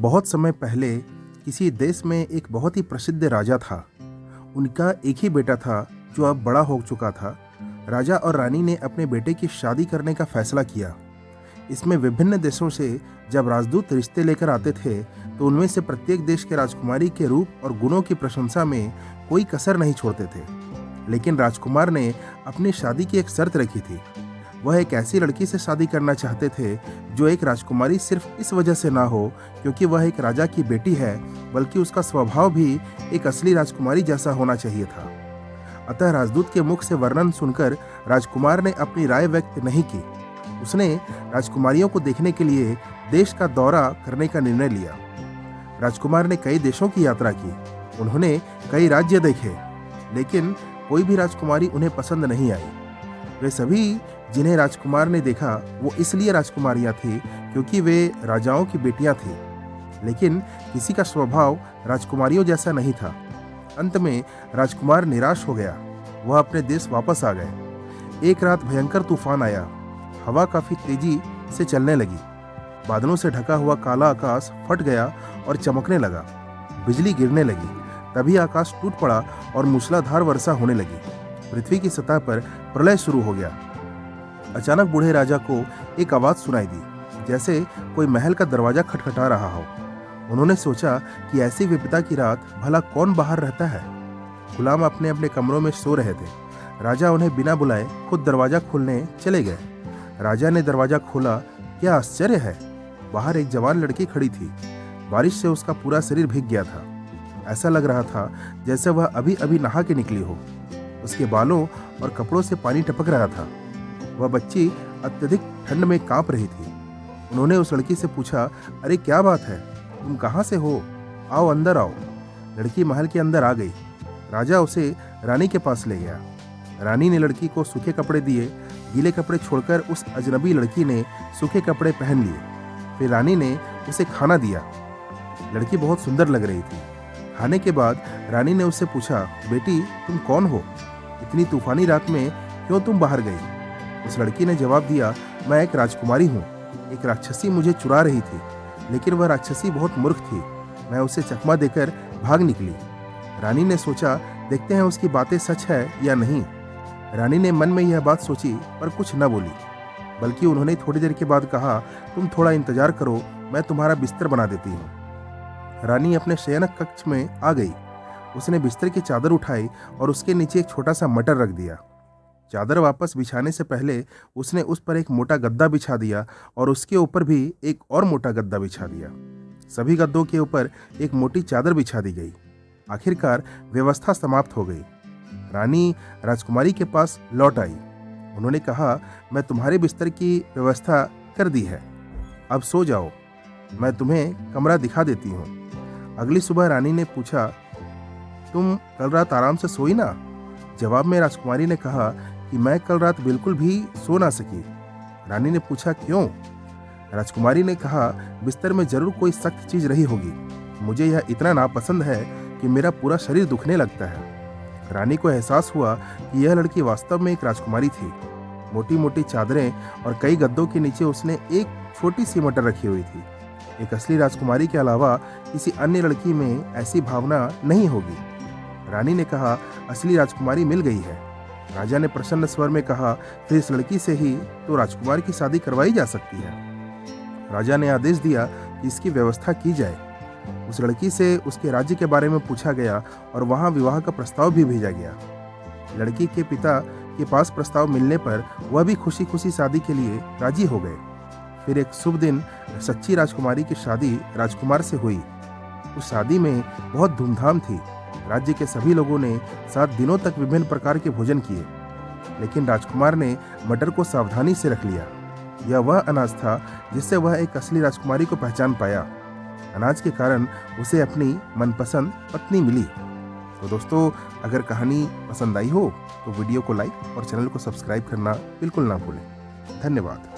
बहुत समय पहले किसी देश में एक बहुत ही प्रसिद्ध राजा था। उनका एक ही बेटा था जो अब बड़ा हो चुका था। राजा और रानी ने अपने बेटे की शादी करने का फैसला किया। इसमें विभिन्न देशों से जब राजदूत रिश्ते लेकर आते थे तो उनमें से प्रत्येक देश के राजकुमारी के रूप और गुणों की प्रशंसा में कोई कसर नहीं छोड़ते थे। लेकिन राजकुमार ने अपनी शादी की एक शर्त रखी थी। वह एक ऐसी लड़की से शादी करना चाहते थे जो एक राजकुमारी सिर्फ इस वजह से ना हो क्योंकि वह एक राजा की बेटी है, बल्कि उसका स्वभाव भी एक असली राजकुमारी जैसा होना चाहिए था। अतः राजदूत के मुख से वर्णन सुनकर राजकुमार ने अपनी राय व्यक्त नहीं की। उसने राजकुमारियों को देखने के लिए देश का दौरा करने का निर्णय लिया। राजकुमार ने कई देशों की यात्रा की। उन्होंने कई राज्य देखे, लेकिन कोई भी राजकुमारी उन्हें पसंद नहीं आई। वे सभी जिन्हें राजकुमार ने देखा वो इसलिए राजकुमारियां थी क्योंकि वे राजाओं की बेटियां थीं। लेकिन किसी का स्वभाव राजकुमारियों जैसा नहीं था। अंत में राजकुमार निराश हो गया। वह अपने देश वापस आ गए। एक रात भयंकर तूफान आया। हवा काफी तेजी से चलने लगी। बादलों से ढका हुआ काला आकाश फट गया और चमकने लगा। बिजली गिरने लगी। तभी आकाश टूट पड़ा और मूसलाधार वर्षा होने लगी। पृथ्वी की सतह पर प्रलय शुरू हो गया। अचानक बूढ़े राजा को एक आवाज सुनाई दी, जैसे कोई महल का दरवाजा खटखटा रहा हो। उन्होंने सोचा कि ऐसी विपदा की रात भला कौन बाहर रहता है। गुलाम अपने अपने कमरों में सो रहे थे। राजा उन्हें बिना बुलाए खुद दरवाजा खोलने चले गए। राजा ने दरवाजा खोला। क्या आश्चर्य है! बाहर एक जवान लड़की खड़ी थी। बारिश से उसका पूरा शरीर भीग गया था। ऐसा लग रहा था जैसे वह अभी अभी नहा के निकली हो। उसके बालों और कपड़ों से पानी टपक रहा था। वह बच्ची अत्यधिक ठंड में कांप रही थी। उन्होंने उस लड़की से पूछा, अरे क्या बात है, तुम कहाँ से हो? आओ अंदर आओ। लड़की महल के अंदर आ गई। राजा उसे रानी के पास ले गया। रानी ने लड़की को सूखे कपड़े दिए। गीले कपड़े छोड़कर उस अजनबी लड़की ने सूखे कपड़े पहन लिए। फिर रानी ने उसे खाना दिया। लड़की बहुत सुंदर लग रही थी। खाने के बाद रानी ने उससे पूछा, बेटी तुम कौन हो? इतनी तूफानी रात में क्यों तुम बाहर गई? उस लड़की ने जवाब दिया, मैं एक राजकुमारी हूँ। एक राक्षसी मुझे चुरा रही थी, लेकिन वह राक्षसी बहुत मूर्ख थी। मैं उसे चकमा देकर भाग निकली। रानी ने सोचा, देखते हैं उसकी बातें सच है या नहीं। रानी ने मन में यह बात सोची पर कुछ न बोली, बल्कि उन्होंने थोड़ी देर के बाद कहा, तुम थोड़ा इंतजार करो, मैं तुम्हारा बिस्तर बना देती हूँ। रानी अपने शयन कक्ष में आ गई। उसने बिस्तर की चादर उठाई और उसके नीचे एक छोटा सा मटर रख दिया। चादर वापस बिछाने से पहले उसने उस पर एक मोटा गद्दा बिछा दिया और उसके ऊपर भी एक और मोटा गद्दा बिछा दिया। सभी गद्दों के ऊपर एक मोटी चादर बिछा दी गई। आखिरकार व्यवस्था समाप्त हो गई। रानी राजकुमारी के पास लौट आई। उन्होंने कहा, मैं तुम्हारे बिस्तर की व्यवस्था कर दी है, अब सो जाओ, मैं तुम्हें कमरा दिखा देती हूँ। अगली सुबह रानी ने पूछा, तुम कल रात आराम से सोई ना? जवाब में राजकुमारी ने कहा कि मैं कल रात बिल्कुल भी सो ना सकी। रानी ने पूछा, क्यों? राजकुमारी ने कहा, बिस्तर में जरूर कोई सख्त चीज रही होगी। मुझे यह इतना नापसंद है कि मेरा पूरा शरीर दुखने लगता है। रानी को एहसास हुआ कि यह लड़की वास्तव में एक राजकुमारी थी। मोटी मोटी चादरें और कई गद्दों के नीचे उसने एक छोटी सी मटर रखी हुई थी। एक असली राजकुमारी के अलावा किसी अन्य लड़की में ऐसी भावना नहीं होगी। रानी ने कहा, असली राजकुमारी मिल गई है। राजा ने प्रसन्न स्वर में कहा, फिर इस लड़की से ही तो राजकुमार की शादी करवाई जा सकती है। राजा ने आदेश दिया कि इसकी व्यवस्था की जाए। उस लड़की से उसके राज्य के बारे में पूछा गया और वहां विवाह का प्रस्ताव भी भेजा गया। लड़की के पिता के पास प्रस्ताव मिलने पर वह भी खुशी खुशी शादी के लिए राजी हो गए। फिर एक शुभ दिन सच्ची राजकुमारी की शादी राजकुमार से हुई। उस शादी में बहुत धूमधाम थी। राज्य के सभी लोगों ने 7 दिनों तक विभिन्न प्रकार के भोजन किए, लेकिन राजकुमार ने मटर को सावधानी से रख लिया। यह वह अनाज था जिससे वह एक असली राजकुमारी को पहचान पाया। अनाज के कारण उसे अपनी मनपसंद पत्नी मिली। तो दोस्तों, अगर कहानी पसंद आई हो तो वीडियो को लाइक और चैनल को सब्सक्राइब करना बिल्कुल ना भूलें। धन्यवाद।